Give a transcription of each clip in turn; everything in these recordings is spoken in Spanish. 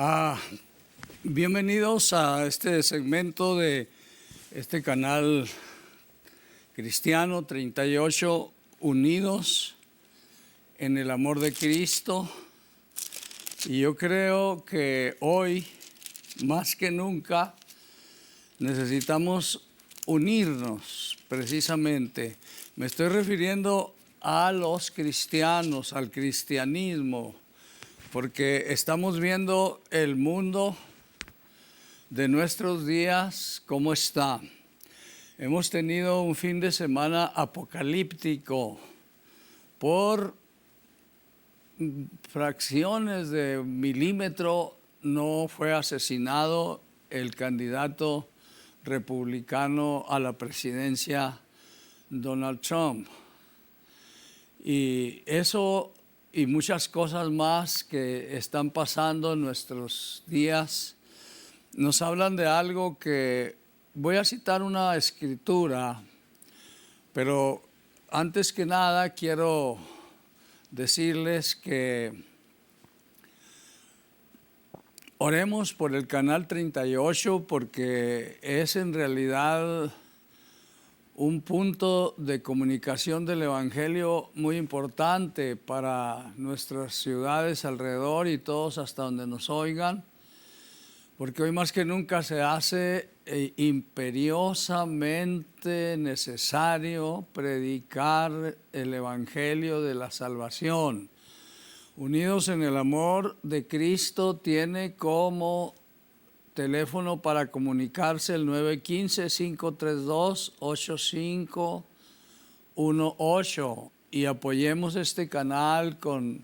Ah, Bienvenidos a este segmento de este canal cristiano 38, unidos en el amor de Cristo. Y yo creo que hoy, más que nunca, necesitamos unirnos precisamente. Me estoy refiriendo a los cristianos, al cristianismo, porque estamos viendo el mundo de nuestros días cómo está. Hemos tenido un fin de semana apocalíptico. Por fracciones de milímetro no fue asesinado el candidato republicano a la presidencia, Donald Trump. Y eso y muchas cosas más que están pasando en nuestros días nos hablan de algo que voy a citar una escritura, pero antes que nada quiero decirles que oremos por el canal 38 porque es en realidad un punto de comunicación del Evangelio muy importante para nuestras ciudades alrededor y todos hasta donde nos oigan, porque hoy más que nunca se hace imperiosamente necesario predicar el Evangelio de la salvación. Unidos en el amor de Cristo tiene como teléfono para comunicarse el 915-532-8518 y apoyemos este canal con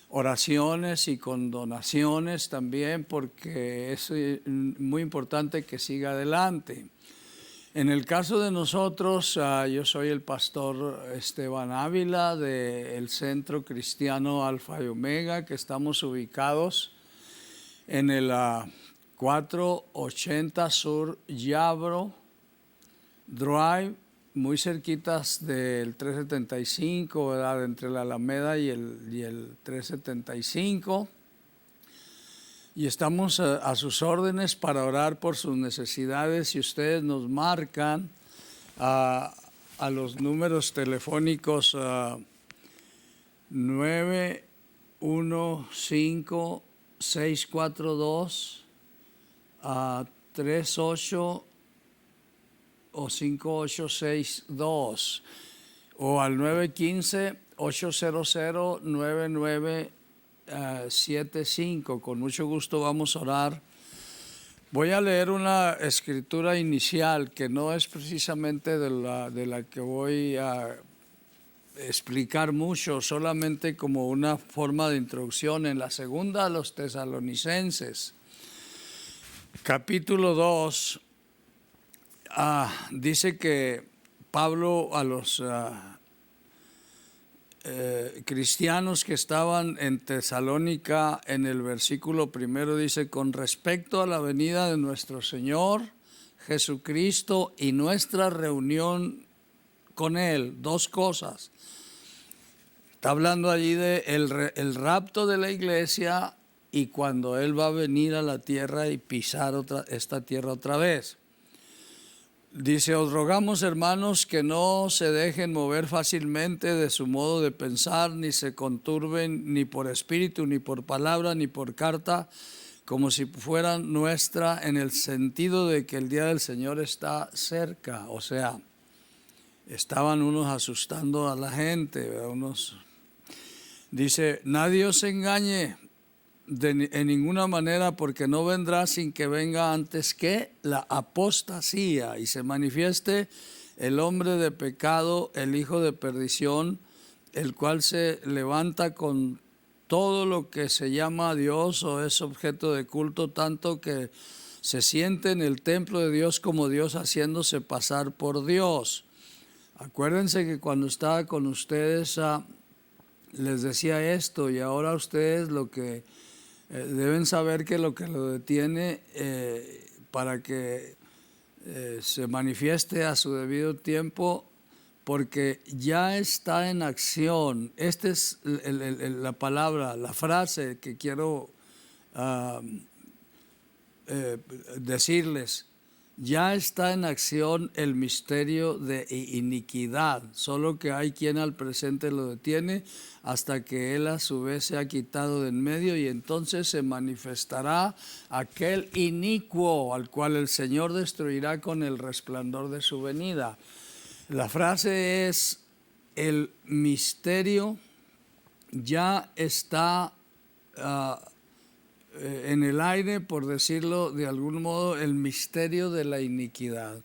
oraciones y con donaciones también, porque es muy importante que siga adelante. En el caso de nosotros, yo soy el pastor Esteban Ávila del Centro Cristiano Alfa y Omega, que estamos ubicados en el 480 Sur Yarborough Drive, muy cerquitas del 375, ¿verdad? Entre la Alameda y el 375. Y estamos a sus órdenes para orar por sus necesidades. Y ustedes nos marcan a los números telefónicos 915-642 38 o 5862 o al 915-800-9975. Con mucho gusto vamos a orar. Voy a leer una escritura inicial que no es precisamente de la que voy a explicar mucho, solamente como una forma de introducción. En la segunda a los Tesalonicenses, capítulo 2, dice que Pablo a los cristianos que estaban en Tesalónica, en el versículo primero dice: con respecto a la venida de nuestro Señor Jesucristo y nuestra reunión con Él, dos cosas. Está hablando allí de el rapto de la iglesia y cuando Él va a venir a la tierra y pisar esta tierra otra vez. Dice: os rogamos, hermanos, que no se dejen mover fácilmente de su modo de pensar, ni se conturben ni por espíritu, ni por palabra, ni por carta, como si fueran nuestra, en el sentido de que el día del Señor está cerca. O sea, estaban unos asustando a la gente, Dice: nadie os engañe en ninguna manera, porque no vendrá sin que venga antes que la apostasía y se manifieste el hombre de pecado, el hijo de perdición, el cual se levanta con todo lo que se llama Dios o es objeto de culto, tanto que se siente en el templo de Dios como Dios, haciéndose pasar por Dios. Acuérdense que cuando estaba con ustedes les decía esto, y ahora ustedes lo que deben saber que lo detiene para que se manifieste a su debido tiempo, porque ya está en acción. Esta es la palabra, la frase que quiero decirles, ya está en acción el misterio de iniquidad, solo que hay quien al presente lo detiene hasta que él a su vez se ha quitado de en medio, y entonces se manifestará aquel inicuo al cual el Señor destruirá con el resplandor de su venida. La frase es, el misterio ya está en el aire, por decirlo de algún modo, el misterio de la iniquidad.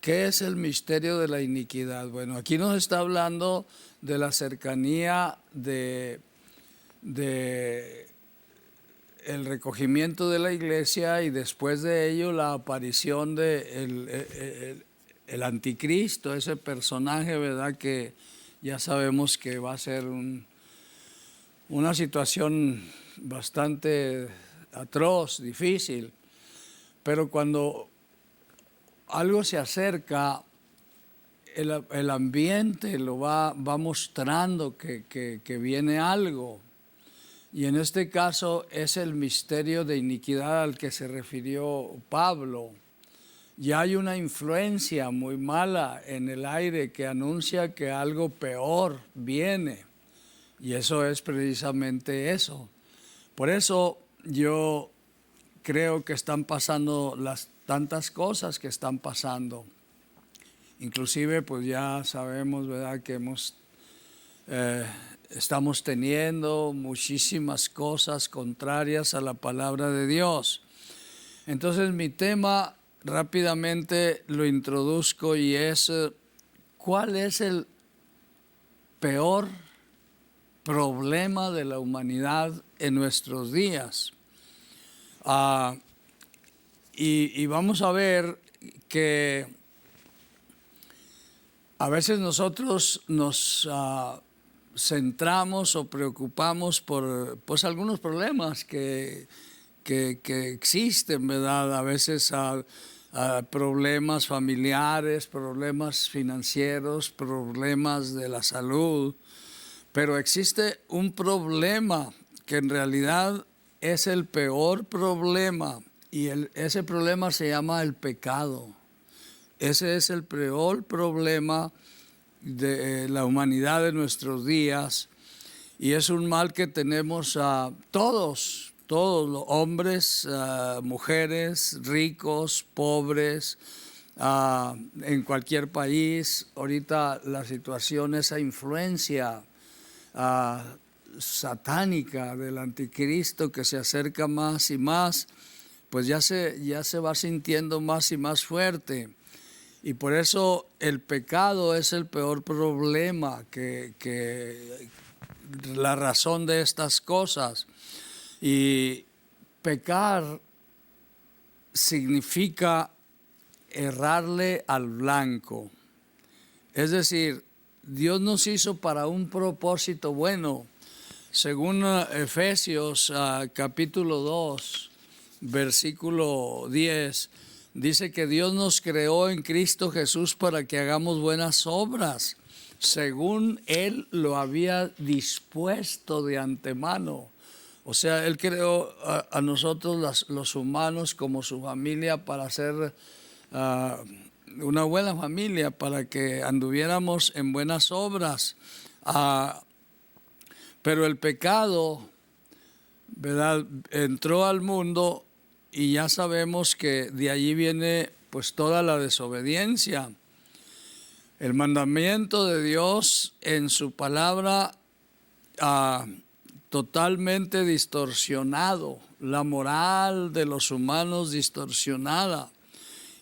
¿Qué es el misterio de la iniquidad? Bueno, aquí nos está hablando de la cercanía de el recogimiento de la iglesia, y después de ello la aparición de el anticristo, ese personaje, ¿verdad?, que ya sabemos que va a ser una situación bastante atroz, difícil. Pero cuando algo se acerca, el ambiente lo va mostrando que viene algo. Y en este caso es el misterio de iniquidad al que se refirió Pablo. Ya hay una influencia muy mala en el aire que anuncia que algo peor viene. Y eso es precisamente eso. Por eso yo creo que están pasando las tantas cosas que están pasando. Inclusive pues ya sabemos, ¿verdad?, que estamos teniendo muchísimas cosas contrarias a la palabra de Dios. Entonces mi tema rápidamente lo introduzco, y es ¿cuál es el peor problema de la humanidad en nuestros días? Y vamos a ver que a veces nosotros nos centramos o preocupamos por pues algunos problemas que existen, ¿verdad? A veces problemas familiares, problemas financieros, problemas de la salud. Pero existe un problema que en realidad es el peor problema, y ese problema se llama el pecado. Ese es el peor problema de la humanidad de nuestros días, y es un mal que tenemos a todos los hombres, mujeres, ricos, pobres, en cualquier país. Ahorita la situación, esa influencia satánica del anticristo que se acerca más y más, pues ya se va sintiendo más y más fuerte. Y por eso el pecado es el peor problema, que la razón de estas cosas. Y pecar significa errarle al blanco. Es decir, Dios nos hizo para un propósito bueno. Según Efesios capítulo 2, versículo 10, dice que Dios nos creó en Cristo Jesús para que hagamos buenas obras, según Él lo había dispuesto de antemano. O sea, Él creó a nosotros los humanos como su familia para ser una buena familia, para que anduviéramos en buenas obras. Pero el pecado, ¿verdad?, entró al mundo, y ya sabemos que de allí viene pues toda la desobediencia. El mandamiento de Dios en su palabra totalmente distorsionado, la moral de los humanos distorsionada.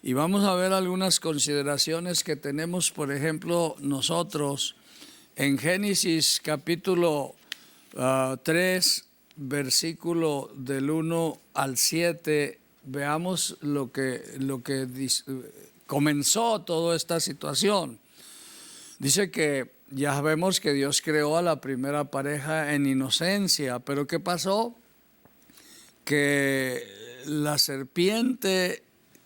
Y vamos a ver algunas consideraciones que tenemos, por ejemplo, nosotros en Génesis capítulo 3, versículo del 1 al 7, veamos lo que comenzó toda esta situación. Dice que ya vemos que Dios creó a la primera pareja en inocencia, pero ¿qué pasó? Que la serpiente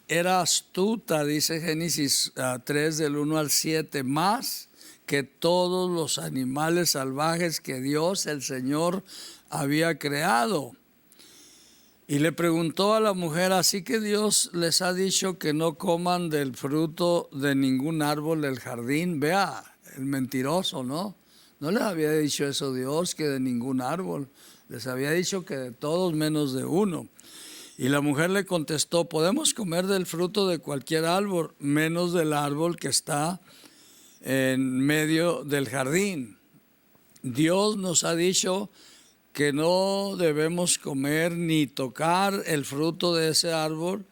era astuta, dice Génesis 3 del 1 al 7, más que todos los animales salvajes que Dios, el Señor, había creado. Y le preguntó a la mujer, ¿así que Dios les ha dicho que no coman del fruto de ningún árbol del jardín? Vea, el mentiroso, ¿no? No les había dicho eso Dios, que de ningún árbol. Les había dicho que de todos menos de uno. Y la mujer le contestó, podemos comer del fruto de cualquier árbol, menos del árbol que está en medio del jardín. Dios nos ha dicho que no debemos comer ni tocar el fruto de ese árbol,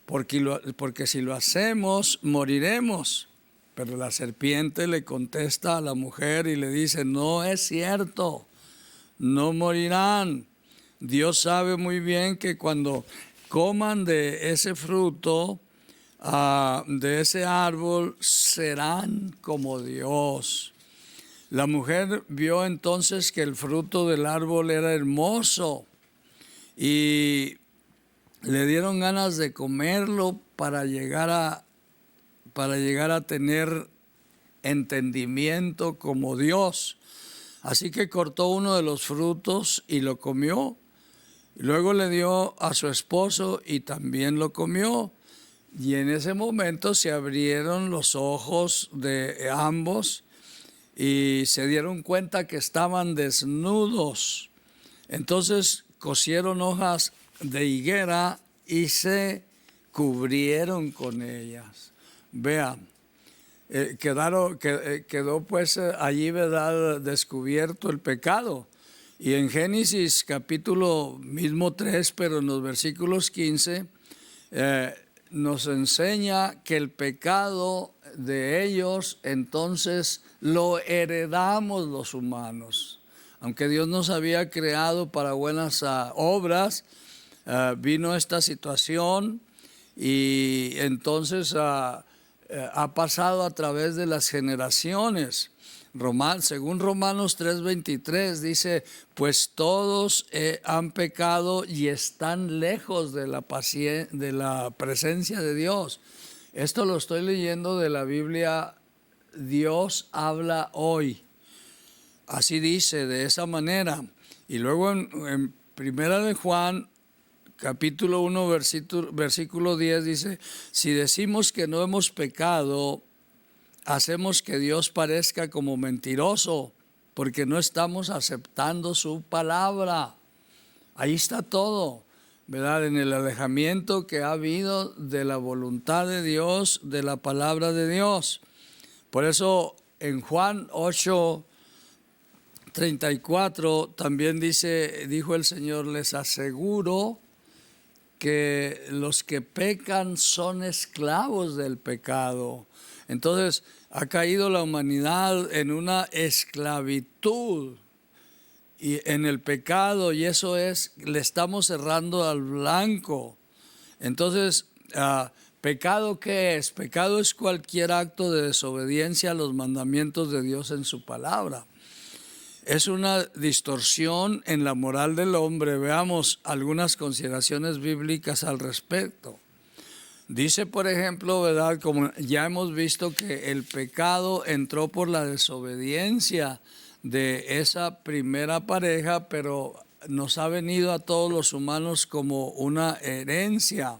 porque si lo hacemos, moriremos. Pero la serpiente le contesta a la mujer y le dice, no es cierto, no morirán. Dios sabe muy bien que cuando coman de ese fruto, de ese árbol, serán como Dios. La mujer vio entonces que el fruto del árbol era hermoso y le dieron ganas de comerlo para llegar a tener entendimiento como Dios. Así que cortó uno de los frutos y lo comió. Luego le dio a su esposo y también lo comió. Y en ese momento se abrieron los ojos de ambos y se dieron cuenta que estaban desnudos. Entonces cosieron hojas de higuera y se cubrieron con ellas. Vean, quedó pues allí, ¿verdad?, descubierto el pecado. Y en Génesis capítulo mismo 3, pero en los versículos 15, nos enseña que el pecado de ellos entonces lo heredamos los humanos. Aunque Dios nos había creado para buenas obras, vino esta situación y entonces ha pasado a través de las generaciones. Según Romanos 3:23 dice, pues todos han pecado y están lejos de la presencia de Dios. Esto lo estoy leyendo de la Biblia Dios habla hoy. Así dice, de esa manera. Y luego en Primera de Juan, capítulo 1, versículo 10 dice, si decimos que no hemos pecado, hacemos que Dios parezca como mentiroso, porque no estamos aceptando su palabra. Ahí está todo, ¿verdad? En el alejamiento que ha habido de la voluntad de Dios, de la palabra de Dios. Por eso en Juan 8:34 también dijo el Señor, les aseguro que los que pecan son esclavos del pecado. Entonces ha caído la humanidad en una esclavitud y en el pecado, y eso le estamos cerrando al blanco. Entonces, ¿pecado qué es? Pecado es cualquier acto de desobediencia a los mandamientos de Dios en su palabra. Es una distorsión en la moral del hombre. Veamos algunas consideraciones bíblicas al respecto. Dice, por ejemplo, ¿verdad?, como ya hemos visto, que el pecado entró por la desobediencia de esa primera pareja, pero nos ha venido a todos los humanos como una herencia,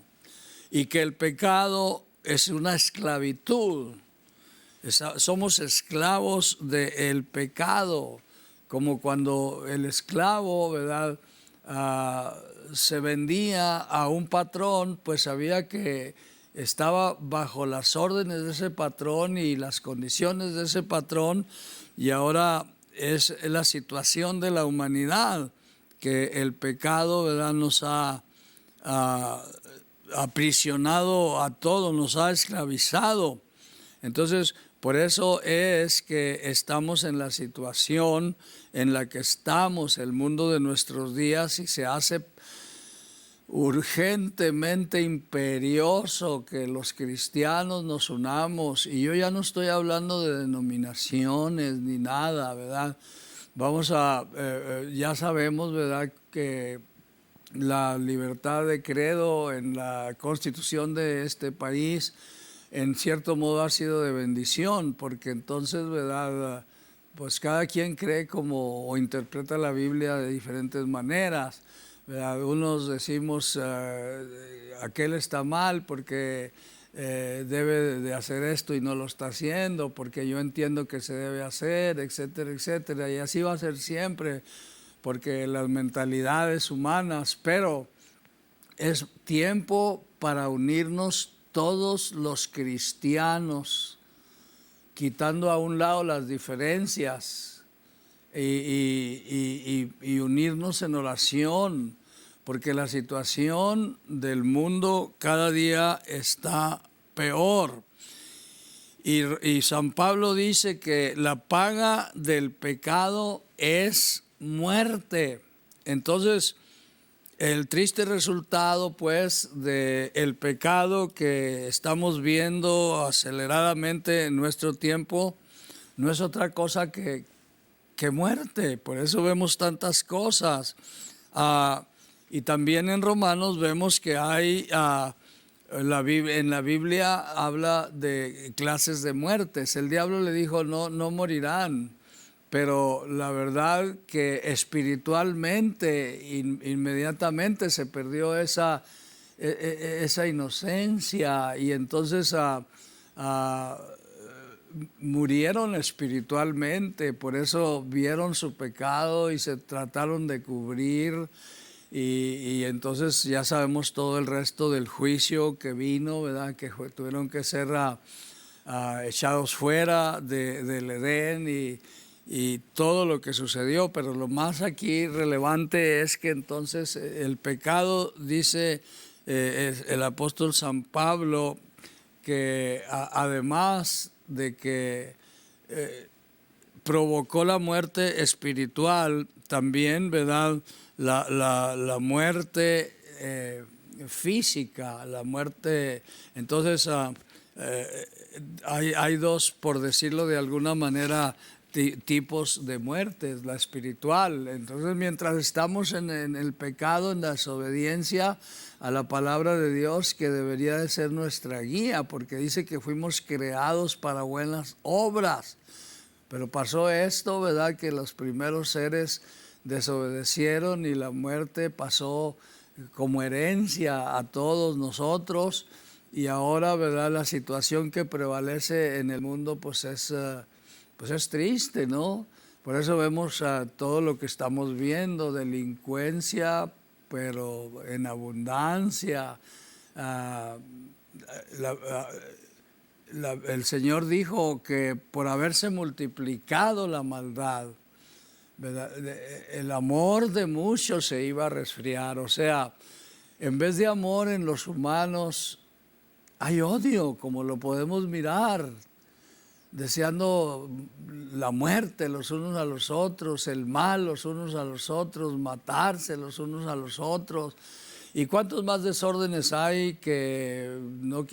y que el pecado es una esclavitud. Somos esclavos del pecado, como cuando el esclavo, ¿verdad?, se vendía a un patrón, pues sabía que estaba bajo las órdenes de ese patrón y las condiciones de ese patrón, y ahora es la situación de la humanidad, que el pecado, ¿verdad?, nos ha aprisionado a todos, nos ha esclavizado. Entonces, por eso es que estamos en la situación en la que estamos, el mundo de nuestros días, y se hace urgentemente imperioso que los cristianos nos unamos. Y yo ya no estoy hablando de denominaciones ni nada, ¿verdad? Ya sabemos, ¿verdad?, que la libertad de credo en la constitución de este país, en cierto modo, ha sido de bendición, porque entonces, ¿verdad?, pues cada quien cree como o interpreta la Biblia de diferentes maneras. ¿verdad? Unos decimos, aquel está mal porque debe de hacer esto y no lo está haciendo, porque yo entiendo que se debe hacer, etcétera, etcétera. Y así va a ser siempre, porque las mentalidades humanas, pero es tiempo para unirnos todos los cristianos, quitando a un lado las diferencias y unirnos en oración, porque la situación del mundo cada día está peor. Y San Pablo dice que la paga del pecado es muerte. Entonces, el triste resultado, pues, del pecado que estamos viendo aceleradamente en nuestro tiempo, no es otra cosa que muerte. Por eso vemos tantas cosas. Y también en Romanos vemos que hay, en la Biblia habla de clases de muertes. El diablo le dijo, no morirán. Pero la verdad que espiritualmente inmediatamente se perdió esa inocencia, y entonces murieron espiritualmente. Por eso vieron su pecado y se trataron de cubrir, y entonces ya sabemos todo el resto del juicio que vino, ¿verdad? Que tuvieron que ser echados fuera del Edén, y todo lo que sucedió. Pero lo más aquí relevante es que entonces el pecado, dice el apóstol San Pablo, que además de que provocó la muerte espiritual, también, ¿verdad?, la muerte física, la muerte. Entonces hay dos, por decirlo de alguna manera, tipos de muertes, la espiritual. Entonces, mientras estamos en el pecado, en la desobediencia a la palabra de Dios, que debería de ser nuestra guía, porque dice que fuimos creados para buenas obras. Pero pasó esto, ¿verdad?, que los primeros seres desobedecieron y la muerte pasó como herencia a todos nosotros. Y ahora, ¿verdad?, la situación que prevalece en el mundo pues es triste, ¿no? Por eso vemos todo lo que estamos viendo, delincuencia, pero en abundancia. El Señor dijo que por haberse multiplicado la maldad, ¿verdad?, el amor de muchos se iba a resfriar. O sea, en vez de amor en los humanos, hay odio, como lo podemos mirar, deseando la muerte los unos a los otros, el mal los unos a los otros, matarse los unos a los otros. ¿Y cuántos más desórdenes hay que no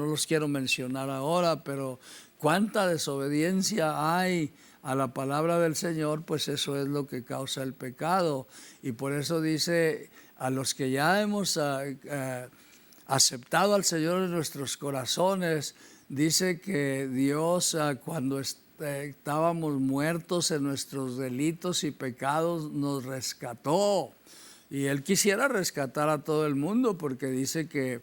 los quiero mencionar ahora? Pero cuánta desobediencia hay a la palabra del Señor, pues eso es lo que causa el pecado. Y por eso dice, a los que ya hemos aceptado al Señor en nuestros corazones, dice que Dios, cuando estábamos muertos en nuestros delitos y pecados, nos rescató. Y Él quisiera rescatar a todo el mundo, porque dice que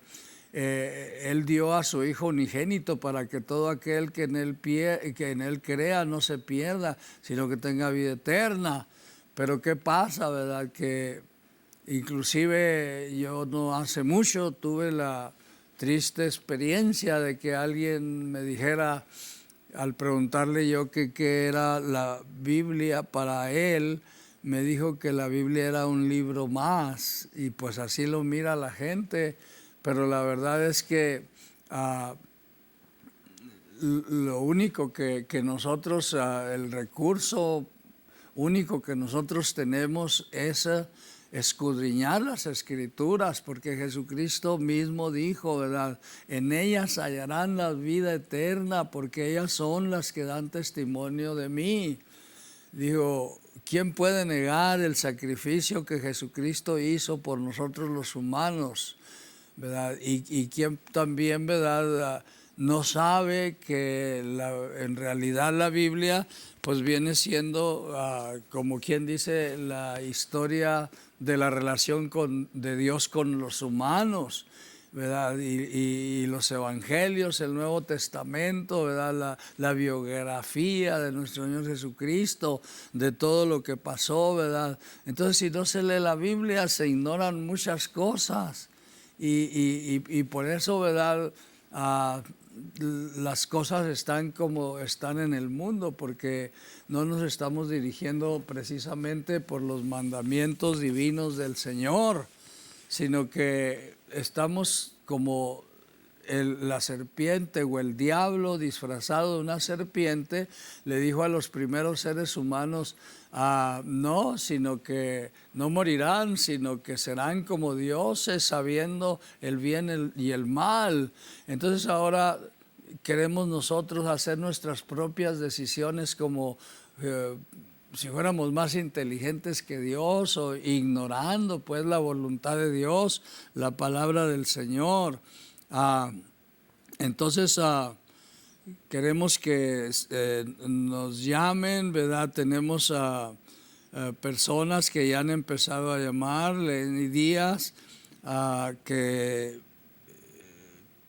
Él dio a su Hijo unigénito para que todo aquel que en Él crea no se pierda, sino que tenga vida eterna. Pero ¿qué pasa, verdad? Que inclusive yo no hace mucho tuve la triste experiencia de que alguien me dijera, al preguntarle yo qué era la Biblia para él, me dijo que la Biblia era un libro más, y pues así lo mira la gente. Pero la verdad es que lo único que nosotros, el recurso único que nosotros tenemos es escudriñar las Escrituras, porque Jesucristo mismo dijo, ¿verdad?, en ellas hallarán la vida eterna, porque ellas son las que dan testimonio de mí. Digo, ¿quién puede negar el sacrificio que Jesucristo hizo por nosotros los humanos, ¿verdad? Y quién también, ¿verdad?, no sabe que en realidad la Biblia pues viene siendo, como quien dice, la historia de la relación de Dios con los humanos, ¿verdad? Y los evangelios, el Nuevo Testamento, ¿verdad? La biografía de nuestro Señor Jesucristo, de todo lo que pasó, ¿verdad? Entonces, si no se lee la Biblia, se ignoran muchas cosas. Y por eso, ¿verdad? Las cosas están como están en el mundo, porque no nos estamos dirigiendo precisamente por los mandamientos divinos del Señor, sino que estamos como la serpiente o el diablo disfrazado de una serpiente le dijo a los primeros seres humanos, no, sino que no morirán, sino que serán como dioses, sabiendo el bien y el mal. Entonces ahora queremos nosotros hacer nuestras propias decisiones como si fuéramos más inteligentes que Dios, o ignorando pues la voluntad de Dios, la palabra del Señor. Entonces queremos que nos llamen, ¿verdad? Tenemos personas que ya han empezado a llamar, Lenny Díaz, que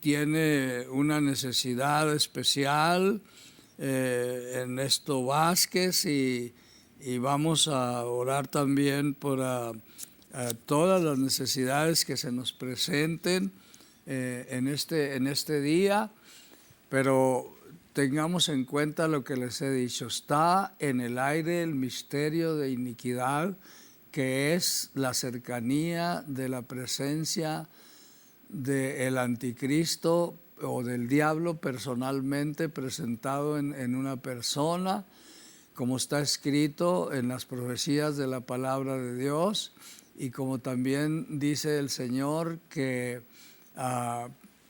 tiene una necesidad especial, Ernesto Vázquez, y vamos a orar también por todas las necesidades que se nos presenten en este día, pero tengamos en cuenta lo que les he dicho. Está en el aire el misterio de iniquidad, que es la cercanía de la presencia del anticristo o del diablo personalmente presentado en una persona, como está escrito en las profecías de la palabra de Dios, y como también dice el Señor que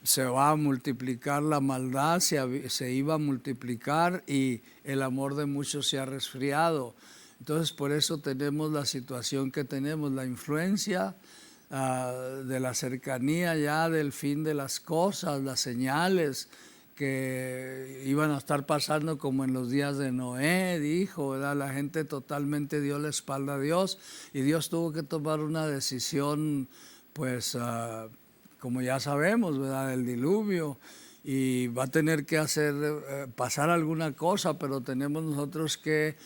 se va a multiplicar la maldad, se iba a multiplicar, y el amor de muchos se ha resfriado. Entonces por eso tenemos la situación que tenemos, la influencia de la cercanía ya del fin de las cosas, las señales que iban a estar pasando como en los días de Noé, dijo, ¿verdad? La gente totalmente dio la espalda a Dios, y Dios tuvo que tomar una decisión, pues como ya sabemos, ¿verdad? El diluvio, y va a tener que hacer pasar alguna cosa, pero tenemos nosotros que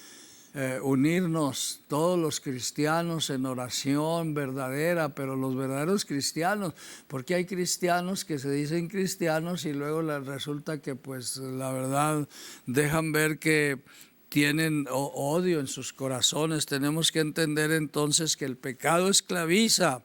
unirnos todos los cristianos en oración verdadera, pero los verdaderos cristianos, porque hay cristianos que se dicen cristianos y luego resulta que pues la verdad dejan ver que tienen odio en sus corazones. Tenemos que entender entonces que el pecado esclaviza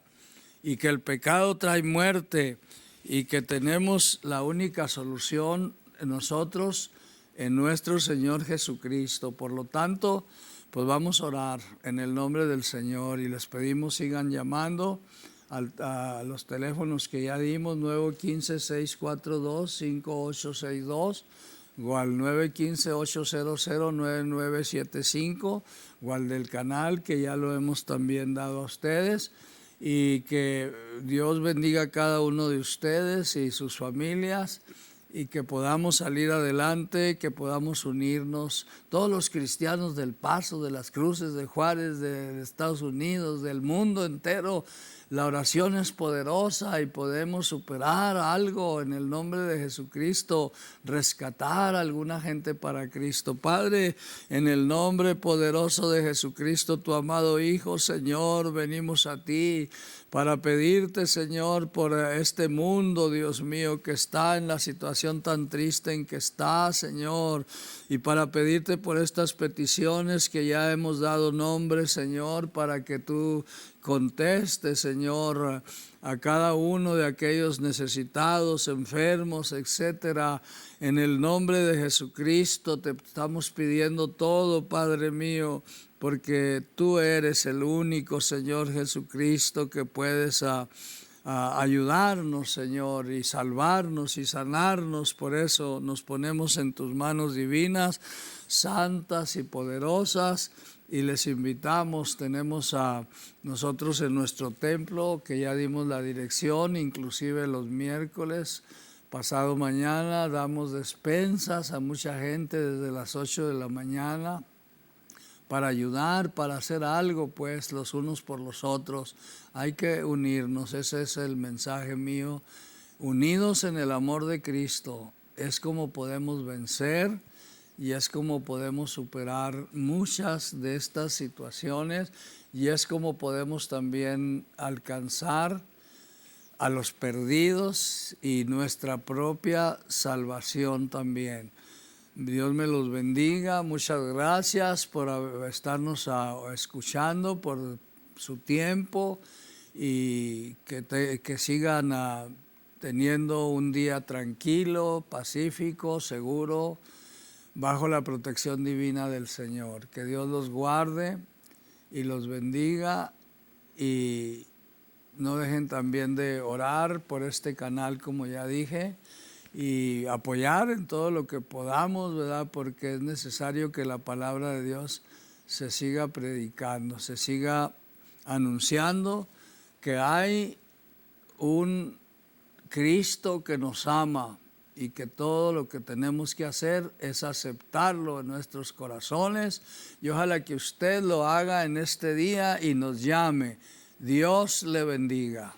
y que el pecado trae muerte, y que tenemos la única solución nosotros en nuestro Señor Jesucristo. Por lo tanto, pues vamos a orar en el nombre del Señor, y les pedimos sigan llamando a los teléfonos que ya dimos, 915-642-5862 o al 915-800-9975, o al del canal que ya lo hemos también dado a ustedes. Y que Dios bendiga a cada uno de ustedes y sus familias, y que podamos salir adelante, que podamos unirnos, todos los cristianos del Paso, de las Cruces, de Juárez, de Estados Unidos, del mundo entero. La oración es poderosa y podemos superar algo en el nombre de Jesucristo, rescatar a alguna gente para Cristo. Padre, en el nombre poderoso de Jesucristo, tu amado Hijo, Señor, venimos a ti para pedirte, Señor, por este mundo, Dios mío, que está en la situación tan triste en que está, Señor, y para pedirte por estas peticiones que ya hemos dado nombre, Señor, para que tú conteste, Señor, a cada uno de aquellos necesitados, enfermos, etcétera. En el nombre de Jesucristo te estamos pidiendo todo, Padre mío, porque tú eres el único, Señor Jesucristo, que puedes ayudarnos, Señor, y salvarnos y sanarnos. Por eso nos ponemos en tus manos divinas, santas y poderosas, y les invitamos. Tenemos a nosotros en nuestro templo, que ya dimos la dirección, inclusive los miércoles, pasado mañana, damos despensas a mucha gente desde las 8 de la mañana para ayudar, para hacer algo, pues, los unos por los otros. Hay que unirnos, ese es el mensaje mío. Unidos en el amor de Cristo es como podemos vencer y es como podemos superar muchas de estas situaciones y es como podemos también alcanzar a los perdidos y nuestra propia salvación también. Dios me los bendiga, muchas gracias por estarnos escuchando, por su tiempo y que sigan teniendo un día tranquilo, pacífico, seguro, bajo la protección divina del Señor. Que Dios los guarde y los bendiga y no dejen también de orar por este canal, como ya dije, y apoyar en todo lo que podamos, ¿verdad? Porque es necesario que la palabra de Dios se siga predicando, se siga anunciando que hay un Cristo que nos ama y que todo lo que tenemos que hacer es aceptarlo en nuestros corazones y ojalá que usted lo haga en este día y nos llame. Dios le bendiga.